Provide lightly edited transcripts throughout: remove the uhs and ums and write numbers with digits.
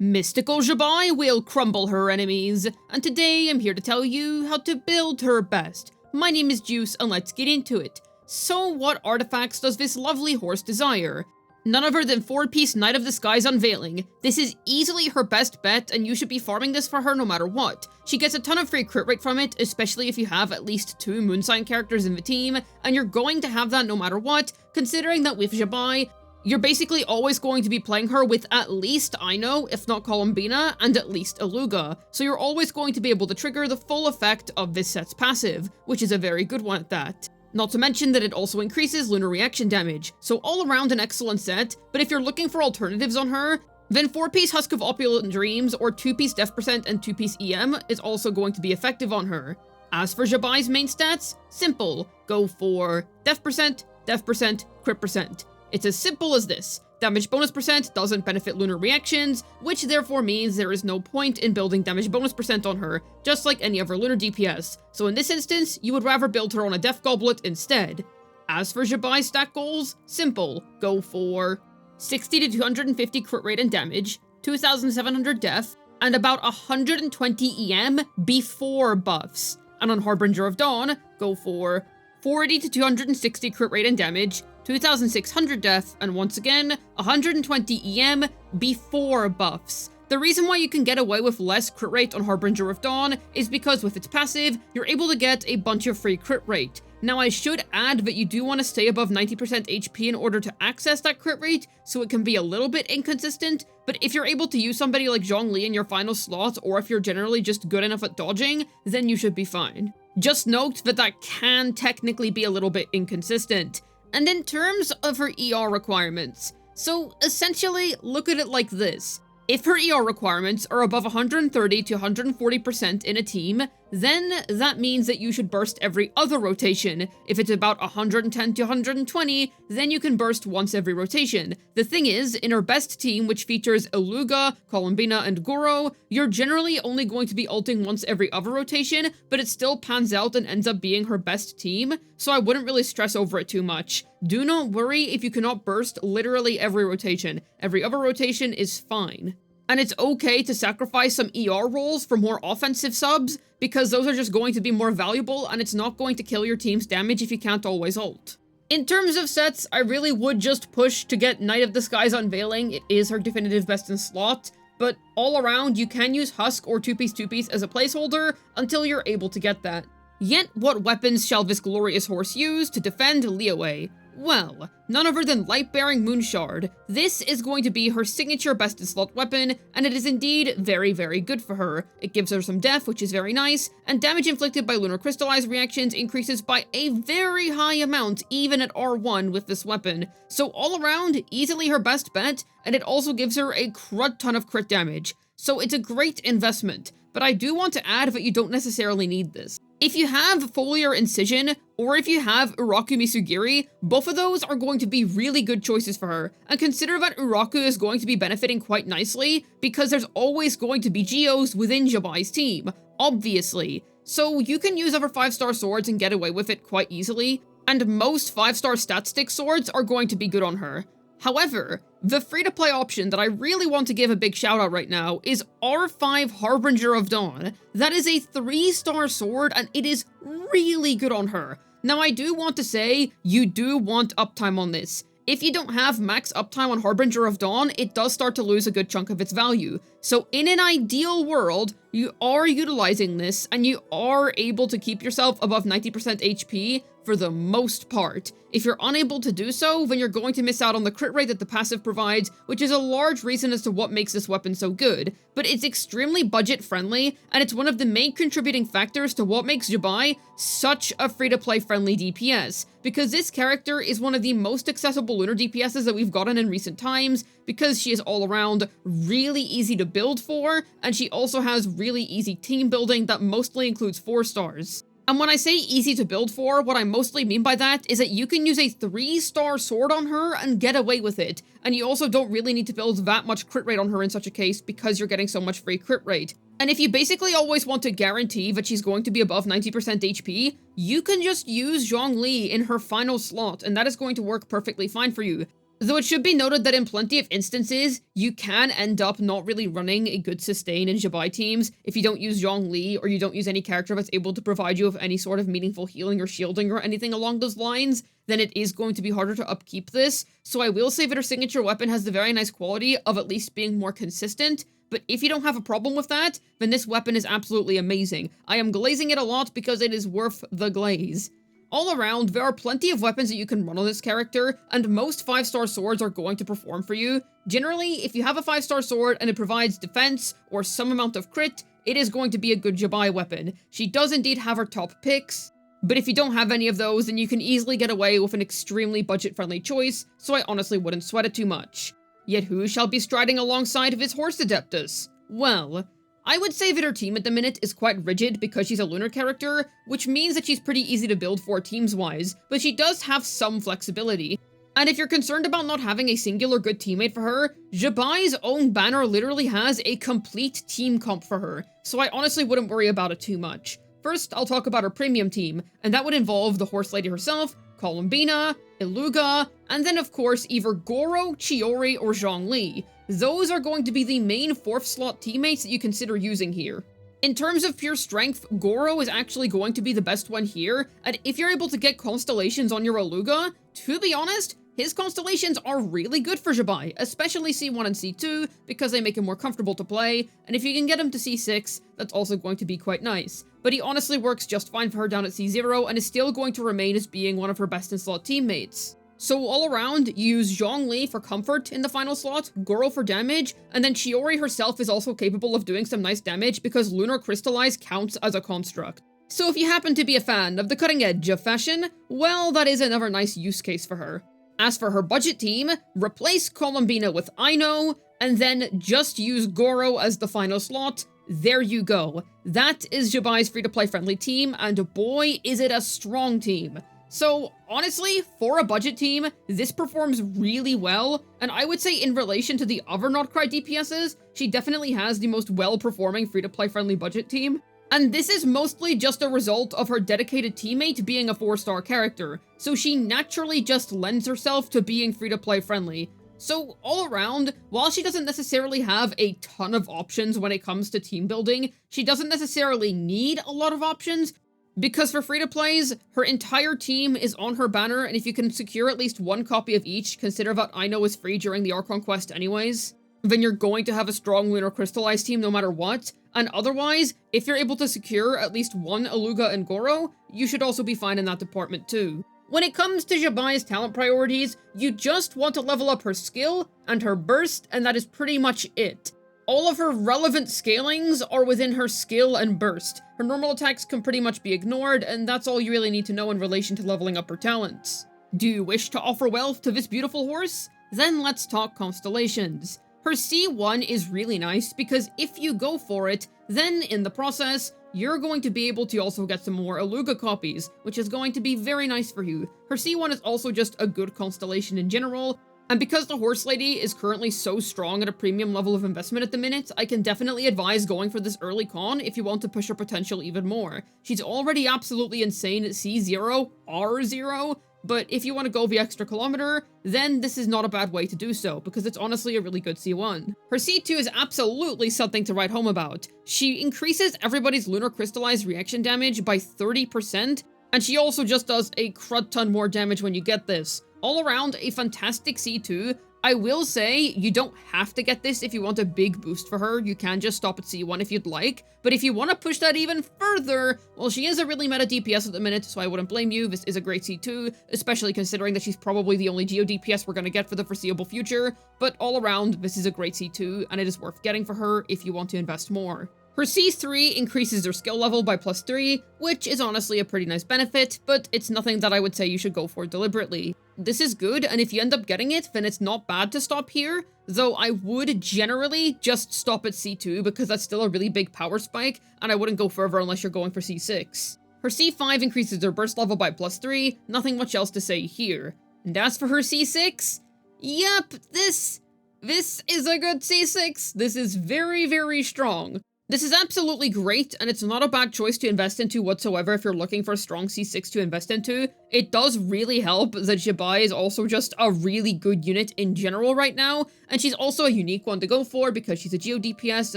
Mystical Zi Bai will crumble her enemies, and today I'm here to tell you how to build her best. My name is Juice, and let's get into it. So what artifacts does this lovely horse desire? None other than 4-piece Knight of the Skies Unveiling. This is easily her best bet, and you should be farming this for her no matter what. She gets a ton of free crit rate from it, especially if you have at least 2 moon sign characters in the team, and you're going to have that no matter what, considering that with Zi Bai, you're basically always going to be playing her with at least Ino, if not Columbina, and at least Aluga, so you're always going to be able to trigger the full effect of this set's passive, which is a very good one at that. Not to mention that it also increases lunar reaction damage, so all around an excellent set, but if you're looking for alternatives on her, then 4-piece Husk of Opulent Dreams or 2-piece Def Percent and 2-piece EM is also going to be effective on her. As for Zi Bai's main stats, simple, go for Def Percent, Crit Percent. It's as simple as this. Damage bonus percent doesn't benefit lunar reactions, which therefore means there is no point in building damage bonus percent on her, just like any other lunar DPS. So in this instance, you would rather build her on a Def Goblet instead. As for Zi Bai's stat goals, simple. Go for 60 to 250 crit rate and damage, 2,700 def, and about 120 EM before buffs. And on Harbinger of Dawn, go for 40 to 260 crit rate and damage, 2,600 def, and once again, 120 EM before buffs. The reason why you can get away with less crit rate on Harbinger of Dawn is because with its passive, you're able to get a bunch of free crit rate. Now I should add that you do want to stay above 90% HP in order to access that crit rate, so it can be a little bit inconsistent, but if you're able to use somebody like Zhongli in your final slot, or if you're generally just good enough at dodging, then you should be fine. Just note that that can technically be a little bit inconsistent. And in terms of her ER requirements, so essentially look at it like this. If her ER requirements are above 130 to 140% in a team, then that means that you should burst every other rotation. If it's about 110 to 120, then you can burst once every rotation. The thing is, in her best team, which features Aluga, Columbina, and Goro, you're generally only going to be ulting once every other rotation, but it still pans out and ends up being her best team, so I wouldn't really stress over it too much. Do not worry if you cannot burst literally every rotation. Every other rotation is fine. And it's okay to sacrifice some ER rolls for more offensive subs, because those are just going to be more valuable and it's not going to kill your team's damage if you can't always ult. In terms of sets, I really would just push to get Knight of the Skies Unveiling. It is her definitive best in slot, but all around you can use Husk or 2-piece as a placeholder until you're able to get that. Yet what weapons shall this glorious horse use to defend Liyue? Well, none other than Light-Bearing Moonshard. This is going to be her signature best-in-slot weapon, and it is indeed very, very good for her. It gives her some def, which is very nice, and damage inflicted by lunar crystallized reactions increases by a very high amount, even at R1 with this weapon. So all around, easily her best bet, and it also gives her a crud ton of crit damage. So it's a great investment, but I do want to add that you don't necessarily need this. If you have Foliar Incision, or if you have Uraku Misugiri, both of those are going to be really good choices for her. And consider that Uraku is going to be benefiting quite nicely, because there's always going to be Geos within Zi Bai's team, obviously. So you can use other 5-star swords and get away with it quite easily, and most 5-star stat stick swords are going to be good on her. However, the free-to-play option that I really want to give a big shout out right now is R5 Harbinger of Dawn. That is a 3-star sword and it is really good on her. Now I do want to say, you do want uptime on this. If you don't have max uptime on Harbinger of Dawn, it does start to lose a good chunk of its value. So in an ideal world, you are utilizing this and you are able to keep yourself above 90% HP for the most part. If you're unable to do so, then you're going to miss out on the crit rate that the passive provides, which is a large reason as to what makes this weapon so good. But it's extremely budget friendly, and it's one of the main contributing factors to what makes Zi Bai such a free-to-play friendly DPS, because this character is one of the most accessible lunar DPSs that we've gotten in recent times, because she is all around really easy to build for, and she also has really easy team building that mostly includes 4 stars. And when I say easy to build for, what I mostly mean by that is that you can use a 3-star sword on her and get away with it, and you also don't really need to build that much crit rate on her in such a case because you're getting so much free crit rate. And if you basically always want to guarantee that she's going to be above 90% HP, you can just use Zhongli in her final slot, and that is going to work perfectly fine for you. Though it should be noted that in plenty of instances, you can end up not really running a good sustain in Zi Bai teams if you don't use Zhongli or you don't use any character that's able to provide you with any sort of meaningful healing or shielding or anything along those lines, then it is going to be harder to upkeep this. So I will say that her signature weapon has the very nice quality of at least being more consistent, but if you don't have a problem with that, then this weapon is absolutely amazing. I am glazing it a lot because it is worth the glaze. All around, there are plenty of weapons that you can run on this character, and most 5-star swords are going to perform for you. Generally, if you have a 5-star sword and it provides defense or some amount of crit, it is going to be a good Zi Bai weapon. She does indeed have her top picks, but if you don't have any of those, then you can easily get away with an extremely budget-friendly choice, so I honestly wouldn't sweat it too much. Yet who shall be striding alongside of his horse Adeptus? Well, I would say that her team at the minute is quite rigid because she's a lunar character, which means that she's pretty easy to build for teams-wise, but she does have some flexibility. And if you're concerned about not having a singular good teammate for her, Zi Bai's own banner literally has a complete team comp for her, so I honestly wouldn't worry about it too much. First, I'll talk about her premium team, and that would involve the horse lady herself, Columbina, Iluga, and then of course either Goro, Chiori, or Zhongli. Those are going to be the main 4th slot teammates that you consider using here. In terms of pure strength, Goro is actually going to be the best one here, and if you're able to get Constellations on your Iluga, to be honest, his Constellations are really good for Zi Bai, especially C1 and C2, because they make him more comfortable to play, and if you can get him to C6, that's also going to be quite nice. But he honestly works just fine for her down at C0, and is still going to remain as being one of her best in slot teammates. So all around, use Zhongli for comfort in the final slot, Goro for damage, and then Chiori herself is also capable of doing some nice damage because Lunar Crystallize counts as a construct. So if you happen to be a fan of the cutting edge of fashion, well, that is another nice use case for her. As for her budget team, replace Columbina with Aino, and then just use Goro as the final slot. There you go. That is Zi Bai's free-to-play friendly team, and boy, is it a strong team. So, honestly, for a budget team, this performs really well, and I would say in relation to the other Not Cry DPSs, she definitely has the most well-performing free-to-play friendly budget team. And this is mostly just a result of her dedicated teammate being a 4-star character, so she naturally just lends herself to being free-to-play friendly. So, all around, while she doesn't necessarily have a ton of options when it comes to team building, she doesn't necessarily need a lot of options, because for free-to-plays, her entire team is on her banner, and if you can secure at least one copy of each, consider that Aino is free during the Archon quest anyways, then you're going to have a strong Lunar Crystallized team no matter what, and otherwise, if you're able to secure at least one Iluga and Goro, you should also be fine in that department too. When it comes to Zi Bai's talent priorities, you just want to level up her skill and her burst, and that is pretty much it. All of her relevant scalings are within her skill and burst. Her normal attacks can pretty much be ignored, and that's all you really need to know in relation to leveling up her talents. Do you wish to offer wealth to this beautiful horse? Then let's talk Constellations. Her C1 is really nice because if you go for it, then in the process, you're going to be able to also get some more Iluga copies, which is going to be very nice for you. Her C1 is also just a good constellation in general, and because the Horse Lady is currently so strong at a premium level of investment at the minute, I can definitely advise going for this early con if you want to push her potential even more. She's already absolutely insane at C0, R0, but if you want to go the extra kilometer, then this is not a bad way to do so, because it's honestly a really good C1. Her C2 is absolutely something to write home about. She increases everybody's Lunar Crystallized reaction damage by 30%, and she also just does a crud ton more damage when you get this. All around, a fantastic C2. I will say, you don't have to get this if you want a big boost for her. You can just stop at C1 if you'd like. But if you want to push that even further, well, she is a really meta DPS at the minute, so I wouldn't blame you. This is a great C2, especially considering that she's probably the only Geo DPS we're going to get for the foreseeable future. But all around, this is a great C2, and it is worth getting for her if you want to invest more. Her C3 increases her skill level by +3, which is honestly a pretty nice benefit, but it's nothing that I would say you should go for deliberately. This is good, and if you end up getting it, then it's not bad to stop here, though I would generally just stop at C2 because that's still a really big power spike, and I wouldn't go further unless you're going for C6. Her C5 increases her burst level by +3, nothing much else to say here. And as for her C6, yep, this is a good C6. This is very, very strong. This is absolutely great, and it's not a bad choice to invest into whatsoever if you're looking for a strong C6 to invest into. It does really help that Zi Bai is also just a really good unit in general right now, and she's also a unique one to go for because she's a Geo DPS,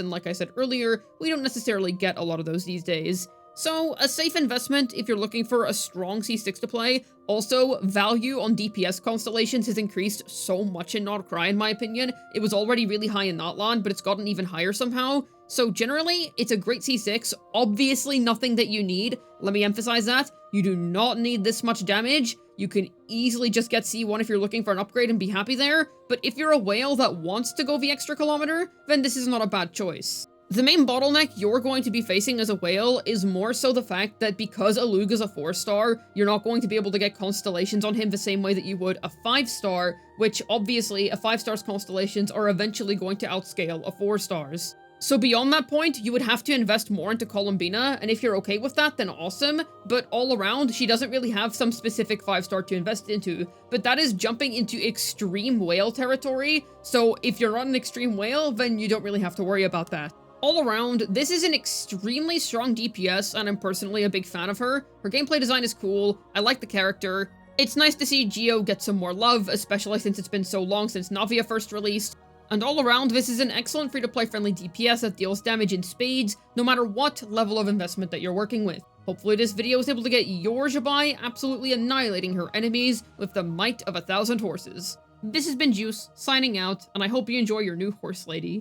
and like I said earlier, we don't necessarily get a lot of those these days. So, a safe investment if you're looking for a strong C6 to play. Also, value on DPS constellations has increased so much in Nordcry in my opinion. It was already really high in Notland, but it's gotten even higher somehow. So generally, it's a great C6, obviously nothing that you need. Let me emphasize that. You do not need this much damage. You can easily just get C1 if you're looking for an upgrade and be happy there. But if you're a whale that wants to go the extra kilometer, then this is not a bad choice. The main bottleneck you're going to be facing as a whale is more so the fact that because Alug is a 4-star, you're not going to be able to get constellations on him the same way that you would a 5-star, which obviously a 5-star's constellations are eventually going to outscale a 4-star's. So beyond that point, you would have to invest more into Columbina, and if you're okay with that, then awesome, but all around, she doesn't really have some specific 5-star to invest into, but that is jumping into extreme whale territory, so if you're not an extreme whale, then you don't really have to worry about that. All around, this is an extremely strong DPS, and I'm personally a big fan of her. Her gameplay design is cool, I like the character. It's nice to see Geo get some more love, especially since it's been so long since Navia first released. And all around, this is an excellent free-to-play friendly DPS that deals damage in spades, no matter what level of investment that you're working with. Hopefully this video was able to get your Zi Bai absolutely annihilating her enemies with the might of 1,000 horses. This has been Juice, signing out, and I hope you enjoy your new horse lady.